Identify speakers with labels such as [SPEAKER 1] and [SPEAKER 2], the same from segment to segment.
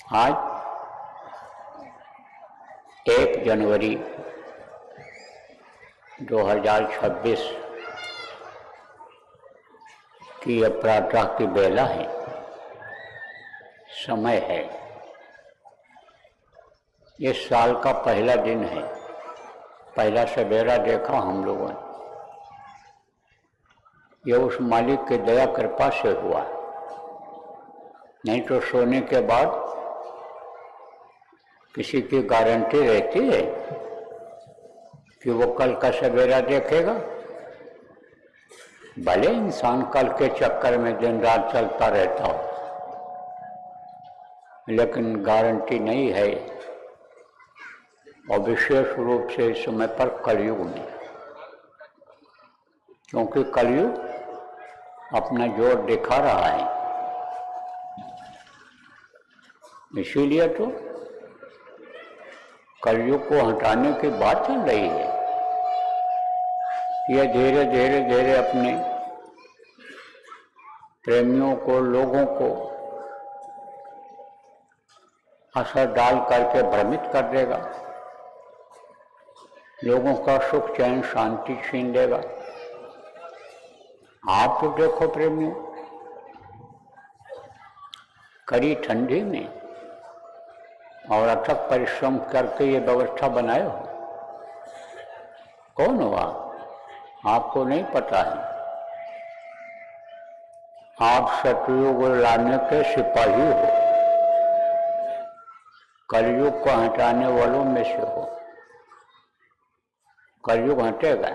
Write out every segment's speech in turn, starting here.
[SPEAKER 1] आज 1 जनवरी 2026 की अपराह्न की बेला है, समय है। इस साल का पहला दिन है, पहला सवेरा देखा हम लोगों ने। यह उस मालिक की दया कृपा से हुआ, नहीं तो सोने के बाद किसी की गारंटी रहती है कि वो कल का सवेरा देखेगा। भले इंसान कल के चक्कर में दिन रात चलता रहता हो, लेकिन गारंटी नहीं है। और विशेष रूप से इस समय पर कलयुग में, क्योंकि कलयुग अपना जोर दिखा रहा है। इसीलिए तो कलयुग को हटाने की बात चल रही है। यह धीरे धीरे धीरे अपने प्रेमियों को, लोगों को असर डाल करके भ्रमित कर देगा, लोगों का सुख चैन शांति छीन देगा। आप तो देखो प्रेमियों, कड़ी ठंडी में और अथक परिश्रम करके ये व्यवस्था बनाए हो। कौन हुआ आपको नहीं पता है। आप सतयुग लाने के सिपाही हो, कलयुग को हटाने वालों में से हो। कलयुग हटेगा,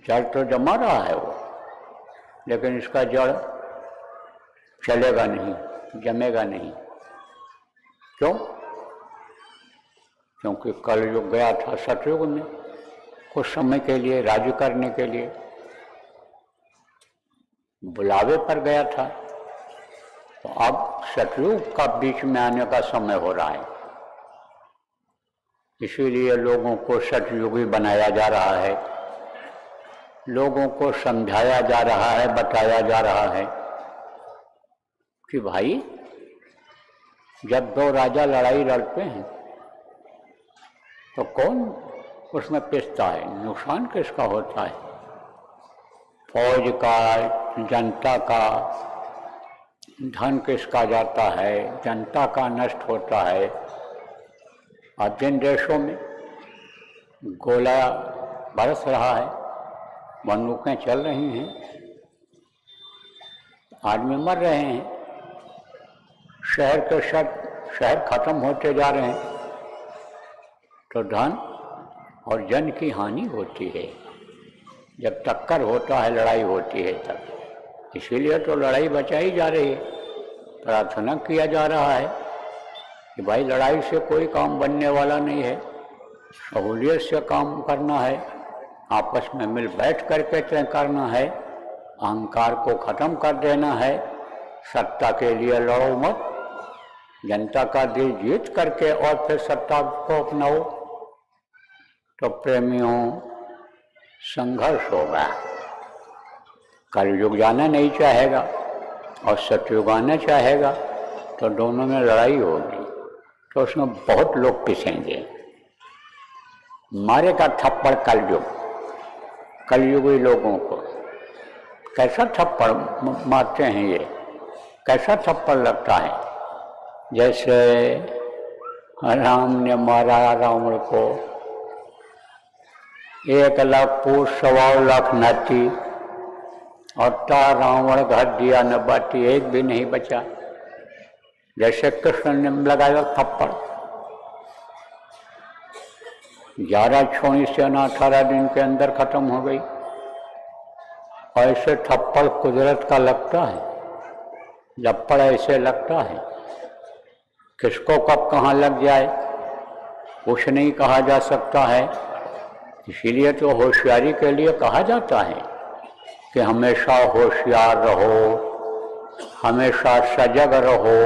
[SPEAKER 1] जड़ तो जमा रहा है वो, लेकिन इसका जड़ चलेगा नहीं, जमेगा नहीं। क्यों? क्योंकि कलयुग गया था सतयुग में कुछ समय के लिए, राजी करने के लिए, बुलावे पर गया था। तो अब सतयुग का बीच में आने का समय हो रहा है। इसीलिए लोगों को सतयुगी बनाया जा रहा है, लोगों को समझाया जा रहा है, बताया जा रहा है कि भाई, जब दो राजा लड़ाई लड़ते हैं तो कौन उसमें पिसता है, नुकसान किसका होता है? फौज का, जनता का, धन किसका जाता है, जनता का नष्ट होता है। और जिन देशों में गोला बरस रहा है, बंदूकें चल रही हैं, आदमी मर रहे हैं, शहर के शहर खत्म होते जा रहे हैं, तो धन और जन की हानि होती है। जब टक्कर होता है, लड़ाई होती है तब। इसीलिए तो लड़ाई बचाई जा रही है, प्रार्थना किया जा रहा है कि भाई लड़ाई से कोई काम बनने वाला नहीं है, सहूलियत से काम करना है, आपस में मिल बैठ करके तय करना है, अहंकार को खत्म कर देना है, सत्ता के लिए लड़ो मत, जनता का दिल जीत करके और फिर सत्ता को अपनाओ। तो प्रेमियों, संघर्ष होगा। कलयुग जाना नहीं चाहेगा और सतयुग आना चाहेगा, तो दोनों में लड़ाई होगी। तो उसमें बहुत लोग पिसेंगे। मारेगा थप्पड़ कलयुग, कलयुगी लोगों को। कैसा थप्पड़ मारते हैं ये, कैसा थप्पड़ लगता है? जैसे राम ने मारा रावण को, 1 लाख पूत 1.25 लाख नाती, और ता रावण घर दिया न बाटी, एक भी नहीं बचा। जैसे कृष्ण ने लगाया थप्पड़, 11 छोड़ी सेना 18 दिन के अंदर खत्म हो गई। ऐसे थप्पड़ कुदरत का लगता है, लपड़ ऐसे लगता है। किसको कब कहाँ लग जाए कुछ नहीं कहा जा सकता है। इसीलिए तो होशियारी के लिए कहा जाता है कि हमेशा होशियार रहो, हमेशा सजग रहो,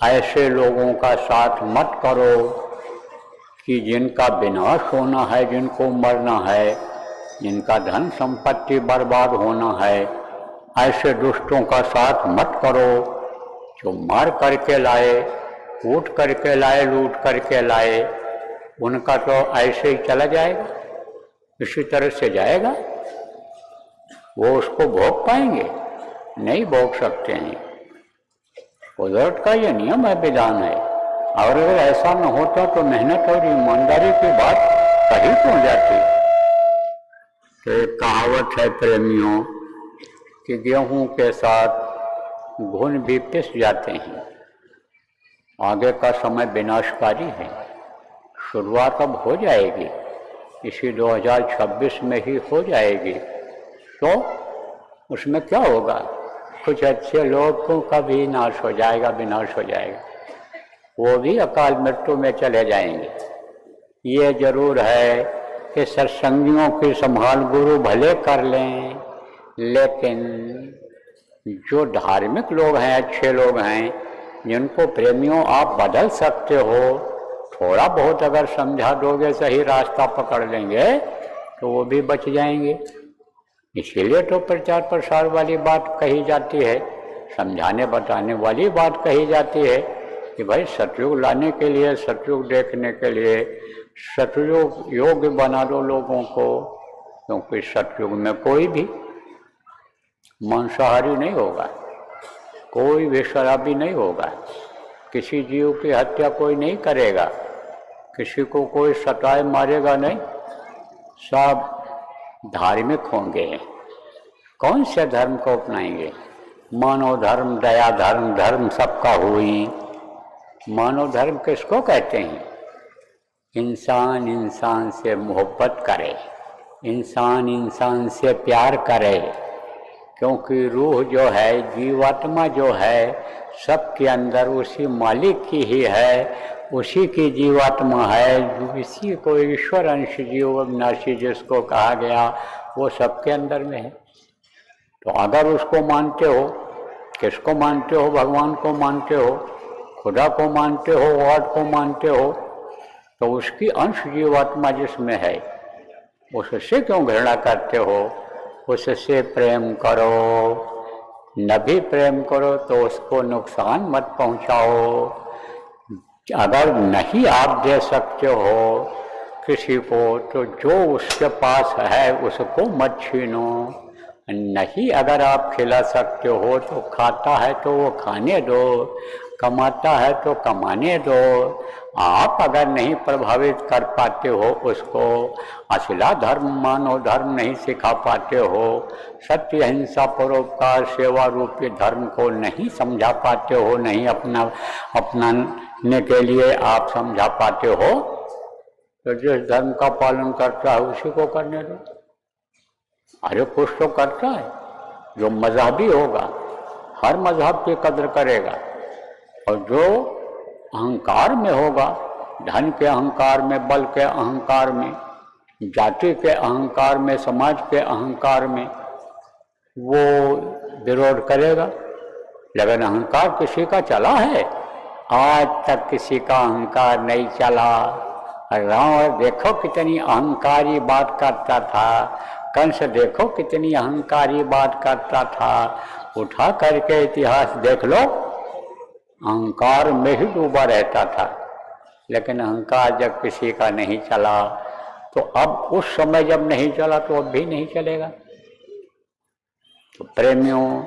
[SPEAKER 1] ऐसे लोगों का साथ मत करो कि जिनका विनाश होना है, जिनको मरना है, जिनका धन संपत्ति बर्बाद होना है। ऐसे दुष्टों का साथ मत करो, जो मार करके लाए, कूट करके लाए, लूट करके लाए, उनका तो ऐसे ही चला जाएगा, इसी तरह से जाएगा। वो उसको भोग पाएंगे? नहीं भोग सकते हैं। कुदरत का ये नियम है, विधान है। और अगर ऐसा न होता तो मेहनत और ईमानदारी की बात कहीं क्यों जाती। तो एक कहावत है प्रेमियों कि गेहूं के साथ घुन भी पिस जाते हैं। आगे का समय विनाशकारी है। शुरुआत अब हो जाएगी, इसी 2026 में ही हो जाएगी। तो उसमें क्या होगा? कुछ अच्छे लोगों का भी नाश हो जाएगा, विनाश हो जाएगा, वो भी अकाल मृत्यु में चले जाएंगे। ये जरूर है कि सत्संगियों की संभाल गुरु भले कर लें, लेकिन जो धार्मिक लोग हैं, अच्छे लोग हैं, जिनको प्रेमियों आप बदल सकते हो, थोड़ा बहुत अगर समझा दोगे, सही रास्ता पकड़ लेंगे तो वो भी बच जाएंगे। इसीलिए तो प्रचार प्रसार वाली बात कही जाती है, समझाने बताने वाली बात कही जाती है कि भाई सतयुग लाने के लिए, सतयुग देखने के लिए सतयुग योग्य बना दो लोगों को, क्योंकि सतयुग में कोई भी मांसाहारी नहीं होगा, कोई भी शराबी नहीं होगा, किसी जीव की हत्या कोई नहीं करेगा, किसी को कोई सताए मारेगा नहीं, सब धार्मिक होंगे। कौन से धर्म को अपनाएंगे? मानव धर्म, दया धर्म, धर्म सबका हुई। मानव धर्म किसको कहते हैं? इंसान इंसान से मोहब्बत करे, इंसान इंसान से प्यार करे, क्योंकि रूह जो है, जीवात्मा जो है, सबके अंदर उसी मालिक की ही है, उसी की जीवात्मा है। इसी को ईश्वर अंश जीव अविनाशी जिसको कहा गया, वो सबके अंदर में है। तो अगर उसको मानते हो, किसको मानते हो? भगवान को मानते हो, खुदा को मानते हो, गॉड को मानते हो, तो उसकी अंश जीवात्मा जिसमें है, उससे क्यों घृणा करते हो? उससे प्रेम करो। न भी प्रेम करो तो उसको नुकसान मत पहुंचाओ। अगर नहीं आप दे सकते हो किसी को, तो जो उसके पास है उसको मत छीनो। नहीं अगर आप खिला सकते हो तो खाता है तो वो खाने दो, कमाता है तो कमाने दो। आप अगर नहीं प्रभावित कर पाते हो उसको, असला धर्म मानव धर्म नहीं सिखा पाते हो, सत्य अहिंसा परोपकार सेवा रूपी धर्म को नहीं समझा पाते हो, नहीं अपनाने के लिए आप समझा पाते हो, तो जिस धर्म का पालन करता है उसी को करने दो। अरे कुछ तो करता है, जो मजहबी होगा हर मजहब की कदर करेगा, और जो अहंकार में होगा, धन के अहंकार में, बल के अहंकार में, जाति के अहंकार में, समाज के अहंकार में, वो विरोध करेगा। लेकिन अहंकार किसी का चला है? आज तक किसी का अहंकार नहीं चला। रावण देखो कितनी अहंकारी बात करता था, कंस देखो कितनी अहंकारी बात करता था। उठा करके इतिहास देख लो, अहंकार में ही डूबा रहता था। लेकिन अहंकार जब किसी का नहीं चला, तो अब उस समय जब नहीं चला तो अब भी नहीं चलेगा। तो प्रेमियों,